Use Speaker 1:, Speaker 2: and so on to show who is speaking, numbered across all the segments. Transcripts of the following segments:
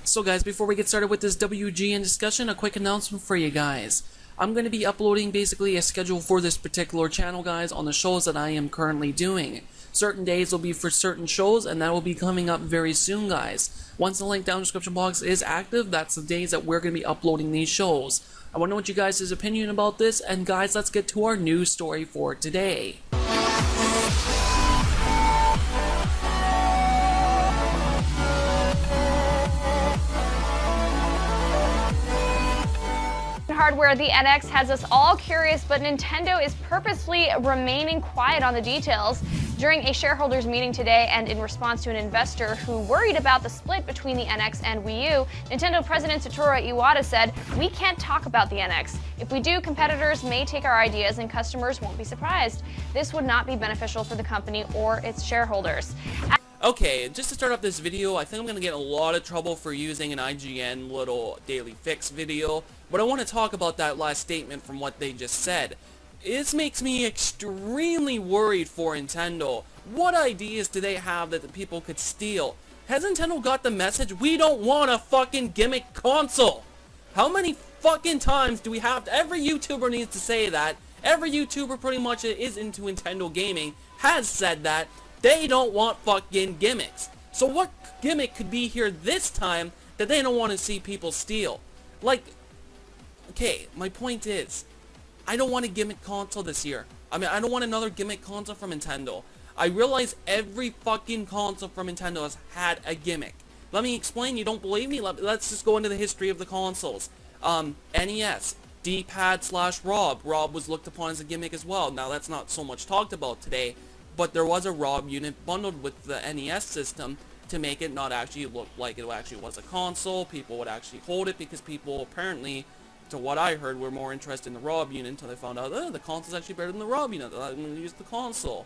Speaker 1: So guys, before we get started with this WGN discussion, a quick announcement for you guys. I'm going to be uploading basically a schedule for this particular channel, guys, on the shows that I am currently doing. Certain days will be for certain shows, and that will be coming up very soon, guys. Once the link down in the description box is active, that's the days that we're going to be uploading these shows. I want to know what you guys' opinion about this, and guys, let's get to our news story for today.
Speaker 2: Hardware, the NX has us all curious, but Nintendo is purposely remaining quiet on the details. During a shareholders meeting today and in response to an investor who worried about the split between the NX and Wii U, Nintendo President Satoru Iwata said, "We can't talk about the NX. If we do, competitors may take our ideas and customers won't be surprised. This would not be beneficial for the company or its shareholders."
Speaker 1: Okay, just to start off this video, I think I'm going to get in a lot of trouble for using an IGN little daily fix video, but I want to talk about that last statement from what they just said. This makes me extremely worried for Nintendo. What ideas do they have that the people could steal? Has Nintendo got the message? We don't want a fucking gimmick console! How many fucking times do we have to, every YouTuber needs to say that. Every YouTuber pretty much is into Nintendo gaming has said that. They don't want fucking gimmicks. So what gimmick could be here this time that they don't want to see people steal? Like, okay, my point is, I don't want a gimmick console this year. I mean, I don't want another gimmick console from Nintendo. I realize every fucking console from Nintendo has had a gimmick. Let me explain. You don't believe me? Let's just go into the history of the consoles. NES, D-pad/ROB. ROB was looked upon as a gimmick as well. Now, that's not so much talked about today. But there was a ROB unit bundled with the NES system to make it not actually look like it actually was a console. People would actually hold it because people apparently, to what I heard, were more interested in the ROB unit until they found out, the console's actually better than the ROB unit. I'm going to use the console.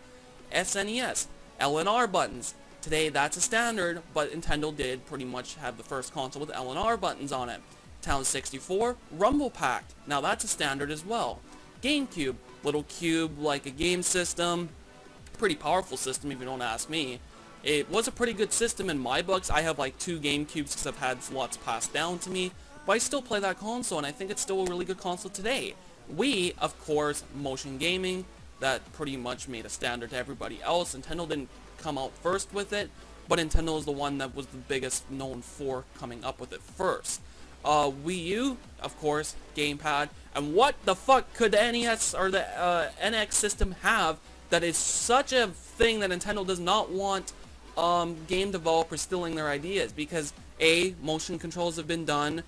Speaker 1: SNES, LNR buttons. Today that's a standard, but Nintendo did pretty much have the first console with LNR buttons on it. Town 64, Rumble Pack. Now that's a standard as well. GameCube, little cube like a game system. Pretty powerful system if you don't ask me. It was a pretty good system in my books. I have like 2 GameCubes because I've had lots passed down to me, but I still play that console and I think it's still a really good console today. Wii, of course, motion gaming, that pretty much made a standard to everybody else. Nintendo didn't come out first with it, but Nintendo is the one that was the biggest known for coming up with it first. Wii U, of course, gamepad, and what the fuck could the NES or the NX system have that is such a thing that Nintendo does not want game developers stealing their ideas? Because A, motion controls have been done,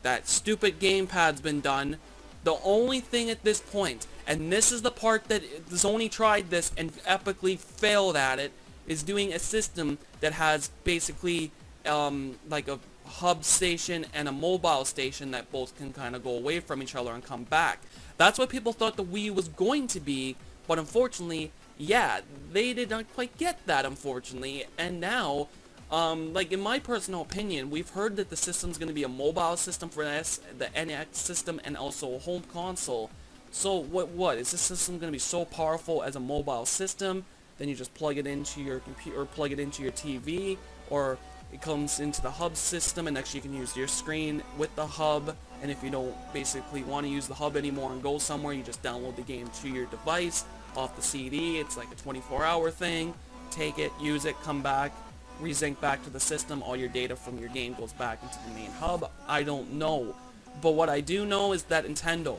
Speaker 1: that stupid gamepad's been done. The only thing at this point, and this is the part that Sony tried this and epically failed at it, is doing a system that has basically like a hub station and a mobile station that both can kind of go away from each other and come back. That's what people thought the Wii was going to be. But unfortunately, yeah, they did not quite get that, unfortunately. And now, like in my personal opinion, we've heard that the system's going to be a mobile system for the NX system and also a home console. So what? Is this system going to be so powerful as a mobile system? Then you just plug it into your computer or plug it into your TV, or it comes into the hub system and actually you can use your screen with the hub. And if you don't basically want to use the hub anymore and go somewhere, you just download the game to your device off the CD. It's like a 24-hour thing. Take it, use it, come back, resync back to the system. All your data from your game goes back into the main hub. I don't know. But what I do know is that Nintendo,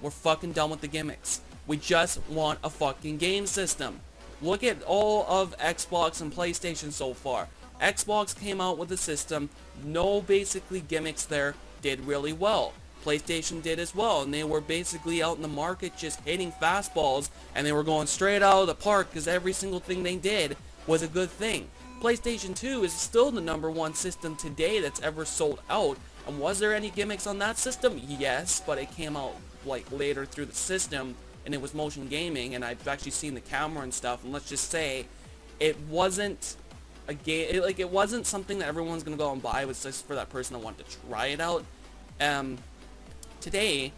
Speaker 1: we're fucking done with the gimmicks. We just want a fucking game system. Look at all of Xbox and PlayStation so far. Xbox came out with a system, no basically gimmicks there, did really well. PlayStation did as well, and they were basically out in the market just hitting fastballs, and they were going straight out of the park because every single thing they did was a good thing. PlayStation 2 is still the #1 system today that's ever sold out, and was there any gimmicks on that system? Yes, but it came out like later through the system, and it was motion gaming, and I've actually seen the camera and stuff, and let's just say it wasn't a game, it wasn't something that everyone's gonna go and buy. It was just for that person that wanted to try it out. Today,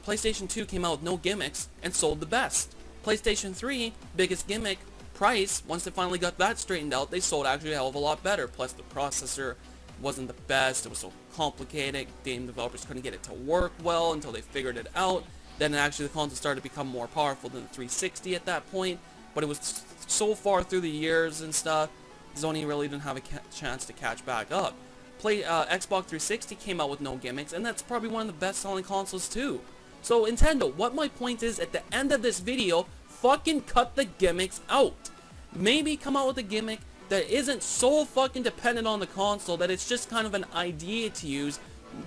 Speaker 1: PlayStation 2 came out with no gimmicks and sold the best. PlayStation 3, biggest gimmick, price. Once they finally got that straightened out, they sold actually a hell of a lot better. Plus the processor wasn't the best. It was so complicated. Game developers couldn't get it to work well until they figured it out. Then actually the console started to become more powerful than the 360 at that point. But it was so far through the years and stuff, Sony really didn't have a chance to catch back up. Xbox 360 came out with no gimmicks, and that's probably one of the best selling consoles too. So Nintendo, what my point is, at the end of this video, fucking cut the gimmicks out. Maybe come out with a gimmick that isn't so fucking dependent on the console that it's just kind of an idea to use.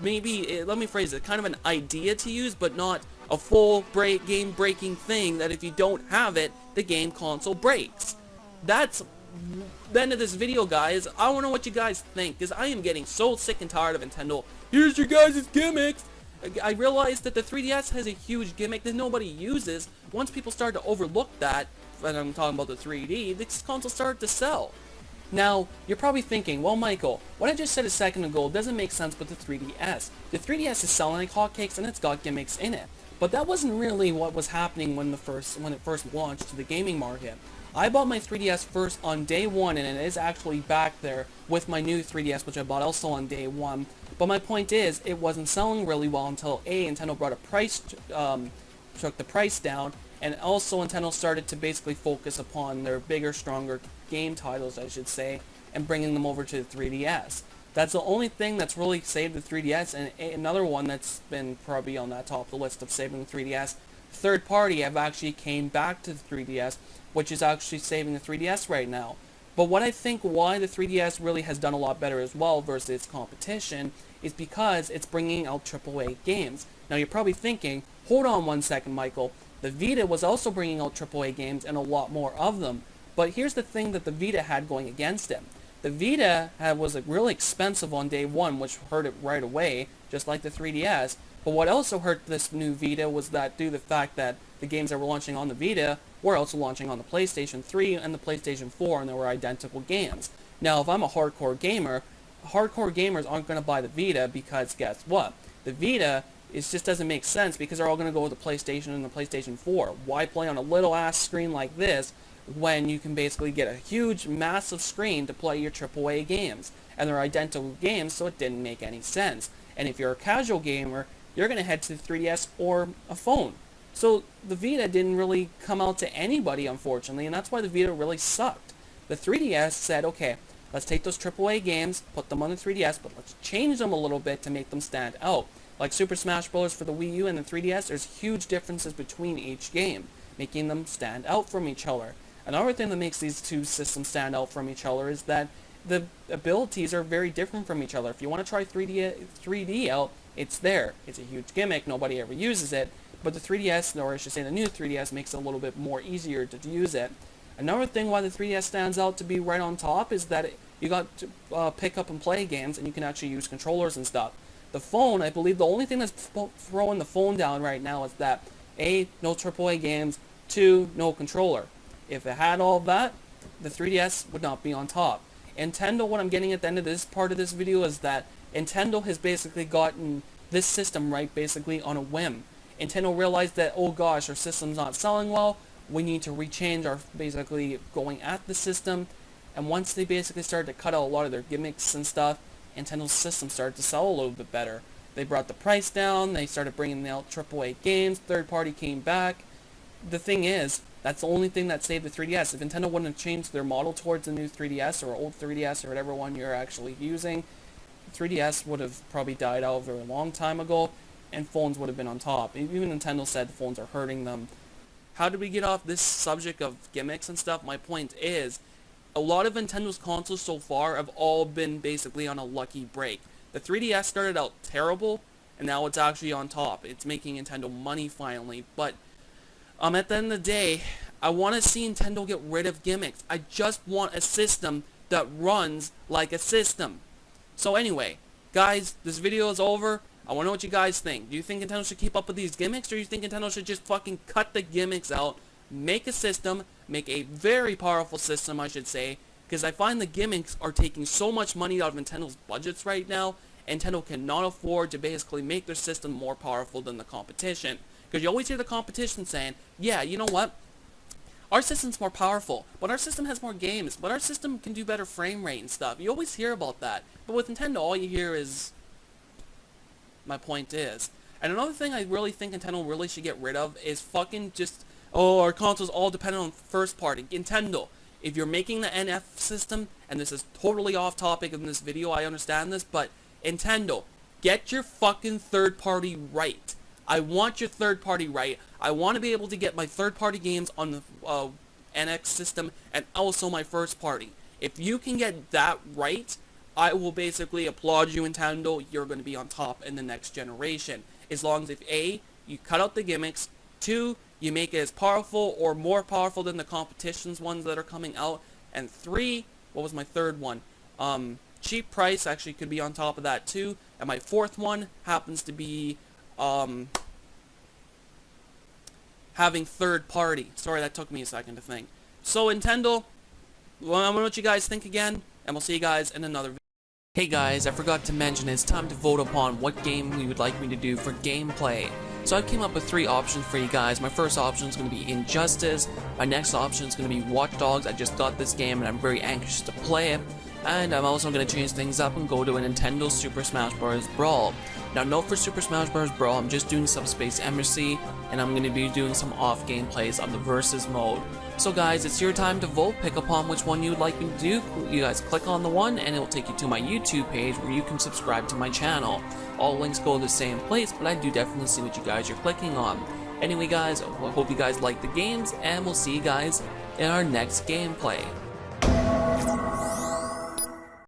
Speaker 1: Maybe, let me phrase it, kind of an idea to use, but not a full game-breaking thing that if you don't have it, the game console breaks. That's the end of this video, guys. I want to know what you guys think, because I am getting so sick and tired of Nintendo. Here's your guys' gimmicks. I realized that the 3DS has a huge gimmick that nobody uses. Once people start to overlook that, and I'm talking about the 3D, this console started to sell. Now, you're probably thinking, well, Michael, what I just said a second ago doesn't make sense with the 3DS. The 3DS is selling like hotcakes and it's got gimmicks in it. But that wasn't really what was happening when it first launched to the gaming market. I bought my 3DS first on day one, and it is actually back there with my new 3DS, which I bought also on day one. But my point is, it wasn't selling really well until Nintendo brought took the price down, and also Nintendo started to basically focus upon their bigger, stronger game titles, I should say, and bringing them over to the 3DS. That's the only thing that's really saved the 3DS, and another one that's been probably on that top of the list of saving the 3DS. Third party have actually came back to the 3DS, which is actually saving the 3DS right now. But what I think why the 3DS really has done a lot better as well versus its competition is because it's bringing out AAA games. Now you're probably thinking, hold on one second, Michael. The Vita was also bringing out AAA games and a lot more of them. But here's the thing that the Vita had going against it. The Vita was really expensive on day one, which hurt it right away, just like the 3DS. But what also hurt this new Vita was that due to the fact that the games that were launching on the Vita were also launching on the PlayStation 3 and the PlayStation 4, and they were identical games. Now, if I'm a hardcore gamer, hardcore gamers aren't going to buy the Vita because guess what? The Vita just doesn't make sense because they're all going to go with the PlayStation and the PlayStation 4. Why play on a little ass screen like this when you can basically get a huge, massive screen to play your AAA games? And they're identical games, so it didn't make any sense. And if you're a casual gamer, you're going to head to the 3DS or a phone. So the Vita didn't really come out to anybody, unfortunately, and that's why the Vita really sucked. The 3DS said, okay, let's take those AAA games, put them on the 3DS, but let's change them a little bit to make them stand out. Like Super Smash Bros. For the Wii U and the 3DS, there's huge differences between each game, making them stand out from each other. Another thing that makes these two systems stand out from each other is that the abilities are very different from each other. If you want to try 3D out, it's there. It's a huge gimmick, nobody ever uses it, but the 3DS, or I should say the new 3DS, makes it a little bit more easier to use it. Another thing why the 3DS stands out to be right on top is that you got to pick up and play games, and you can actually use controllers and stuff. The phone, I believe the only thing that's throwing the phone down right now is that A, no AAA games, 2, no controller. If it had all that, the 3DS would not be on top. Nintendo, what I'm getting at the end of this part of this video is that Nintendo has basically gotten this system right basically on a whim. Nintendo realized that, oh gosh, our system's not selling well, we need to rechange our basically going at the system, and once they basically started to cut out a lot of their gimmicks and stuff, Nintendo's system started to sell a little bit better. They brought the price down, they started bringing out AAA games, third party came back. The thing is, that's the only thing that saved the 3DS. If Nintendo wouldn't have changed their model towards the new 3DS or old 3DS or whatever one you're actually using, 3DS would have probably died out a very long time ago, and phones would have been on top. Even Nintendo said the phones are hurting them. How did we get off this subject of gimmicks and stuff? My point is, a lot of Nintendo's consoles so far have all been basically on a lucky break. The 3DS started out terrible, and now it's actually on top. It's making Nintendo money finally, but at the end of the day, I want to see Nintendo get rid of gimmicks. I just want a system that runs like a system. So anyway, guys, this video is over. I want to know what you guys think. Do you think Nintendo should keep up with these gimmicks, or do you think Nintendo should just fucking cut the gimmicks out, make a system, make a very powerful system, I should say, because I find the gimmicks are taking so much money out of Nintendo's budgets right now, Nintendo cannot afford to basically make their system more powerful than the competition. Because you always hear the competition saying, yeah, you know what? Our system's more powerful, but our system has more games, but our system can do better frame rate and stuff. You always hear about that. But with Nintendo, all you hear is, my point is. And another thing I really think Nintendo really should get rid of is fucking just, oh, our console's all dependent on first party. Nintendo, if you're making the NF system, and this is totally off topic in this video, I understand this, but Nintendo, get your fucking third party right. I want your third party right. I want to be able to get my third party games on the NX system and also my first party. If you can get that right, I will basically applaud you, Nintendo. You're going to be on top in the next generation. As long as if A, you cut out the gimmicks, 2, you make it as powerful or more powerful than the competition's ones that are coming out, and 3, what was my third one? Cheap price actually could be on top of that too, and my fourth one happens to be having third party. Sorry, that took me a second to think. So Nintendo, well, I don't know what you guys think again, and we'll see you guys in another video. Hey guys, I forgot to mention it's time to vote upon what game we would like me to do for gameplay. So I came up with 3 options for you guys. My first option is going to be Injustice. My next option is going to be Watch Dogs. I just got this game and I'm very anxious to play it. And I'm also going to change things up and go to a Nintendo Super Smash Bros. Brawl. Now note for Super Smash Bros. Brawl, I'm just doing Subspace Embassy, and I'm going to be doing some off-game plays on the Versus mode. So guys, it's your time to vote. Pick upon which one you would like me to do. You guys click on the one, and it will take you to my YouTube page where you can subscribe to my channel. All links go to the same place, but I do definitely see what you guys are clicking on. Anyway guys, I hope you guys like the games, and we'll see you guys in our next gameplay.